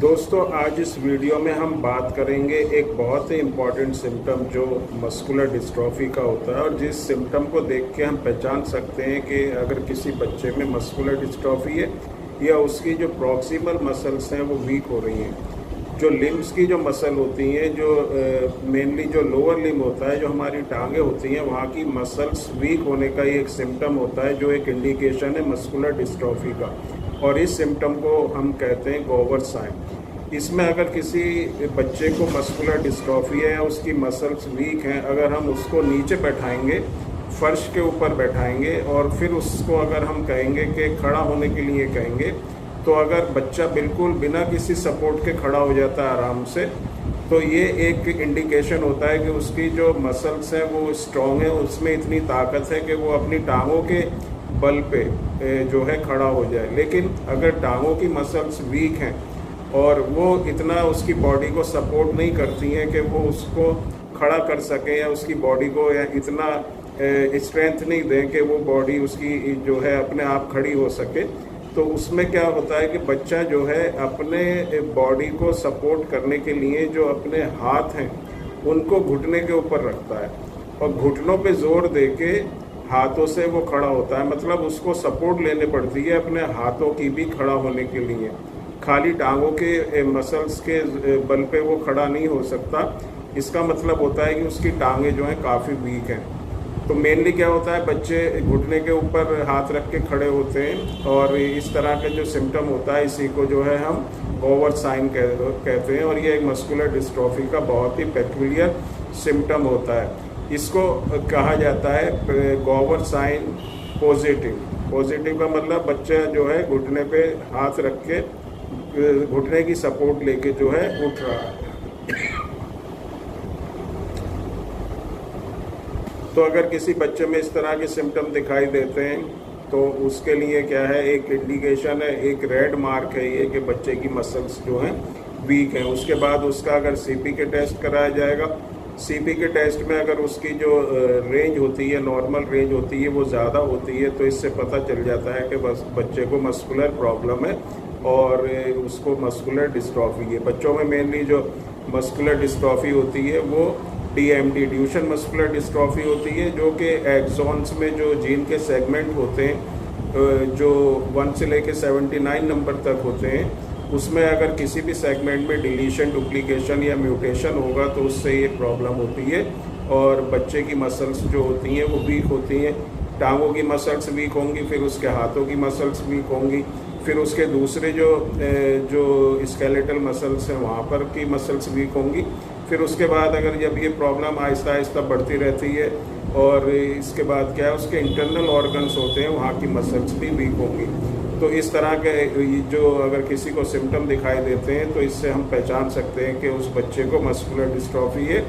दोस्तों, आज इस वीडियो में हम बात करेंगे एक बहुत ही इम्पॉर्टेंट सिम्टम जो मस्कुलर डिस्ट्रॉफी का होता है, और जिस सिम्टम को देख के हम पहचान सकते हैं कि अगर किसी बच्चे में मस्कुलर डिस्ट्रॉफी है या उसकी जो प्रॉक्सिमल मसल्स हैं वो वीक हो रही हैं। जो लिम्स की जो मसल होती हैं, जो मेनली जो लोअर लिम होता है, जो हमारी टांगें होती हैं, वहाँ की मसल्स वीक होने का ही एक सिम्टम होता है, जो एक इंडिकेशन है मस्कुलर डिस्ट्रॉफी का। और इस सिम्टम को हम कहते हैं गोवर साइन। इसमें अगर किसी बच्चे को मस्कुलर डिस्ट्रॉफी है या उसकी मसल्स वीक हैं, अगर हम उसको नीचे बैठाएंगे, फर्श के ऊपर बैठाएंगे, और फिर उसको अगर हम कहेंगे कि खड़ा होने के लिए कहेंगे, तो अगर बच्चा बिल्कुल बिना किसी सपोर्ट के खड़ा हो जाता है आराम से, तो ये एक इंडिकेशन होता है कि उसकी जो मसल्स हैं वो स्ट्रॉन्ग है, उसमें इतनी ताकत है कि वो अपनी टांगों के बल पे जो है खड़ा हो जाए। लेकिन अगर टांगों की मसल्स वीक हैं और वो इतना उसकी बॉडी को सपोर्ट नहीं करती हैं कि वो उसको खड़ा कर सके, या उसकी बॉडी को या इतना स्ट्रेंथ नहीं दें कि वो बॉडी उसकी जो है अपने आप खड़ी हो सके, तो उसमें क्या होता है कि बच्चा जो है अपने बॉडी को सपोर्ट करने के लिए जो अपने हाथ हैं उनको घुटने के ऊपर रखता है, और घुटनों पे जोर दे के हाथों से वो खड़ा होता है। मतलब उसको सपोर्ट लेने पड़ती है अपने हाथों की भी खड़ा होने के लिए। खाली टांगों के मसल्स के बल पे वो खड़ा नहीं हो सकता। इसका मतलब होता है कि उसकी टांगें जो हैं काफ़ी वीक हैं। तो मेनली क्या होता है, बच्चे घुटने के ऊपर हाथ रख के खड़े होते हैं, और इस तरह का जो सिम्टम होता है इसी को जो है हम गोवर साइन कहते हैं, और ये एक मस्कुलर डिस्ट्रॉफी का बहुत ही पेक्यूलियर सिम्टम होता है। इसको कहा जाता है गोवर साइन पॉजिटिव। पॉजिटिव का मतलब बच्चा जो है घुटने पे हाथ रख के घुटने की सपोर्ट लेके जो है उठ रहा है। तो अगर किसी बच्चे में इस तरह के सिम्टम दिखाई देते हैं तो उसके लिए क्या है, एक इंडिकेशन है, एक रेड मार्क है ये कि बच्चे की मसल्स जो हैं वीक हैं। उसके बाद उसका अगर सीपी के टेस्ट कराया जाएगा, सीपी के टेस्ट में अगर उसकी जो रेंज होती है, नॉर्मल रेंज होती है, वो ज़्यादा होती है, तो इससे पता चल जाता है कि बस बच्चे को मस्कुलर प्रॉब्लम है और उसको मस्कुलर डिस्ट्रॉफी है। बच्चों में मेनली जो मस्कुलर डिस्ट्रॉफी होती है वो DMD ड्यूशन मस्कुलर डिस्ट्रॉफी होती है, जो कि एक्सॉन्स में जो जीन के सेगमेंट होते हैं, जो 1 से लेकर 79 नंबर तक होते हैं, उसमें अगर किसी भी सेगमेंट में डिलीशन, डुप्लीकेशन या म्यूटेशन होगा तो उससे ये प्रॉब्लम होती है, और बच्चे की मसल्स जो होती हैं वो वीक होती हैं। टांगों की मसल्स वीक होंगी, फिर उसके हाथों की मसल्स वीक होंगी, फिर उसके दूसरे जो स्केलेटल मसल्स हैं वहाँ पर की मसल्स वीक होंगी। फिर उसके बाद अगर जब ये प्रॉब्लम आहिस्ता आहिस्ता बढ़ती रहती है, और इसके बाद क्या है, उसके इंटरनल ऑर्गन्स होते हैं वहाँ की मसल्स भी वीक होंगी। तो इस तरह के जो अगर किसी को सिम्टम दिखाई देते हैं तो इससे हम पहचान सकते हैं कि उस बच्चे को मस्कुलर डिस्ट्रॉफी है।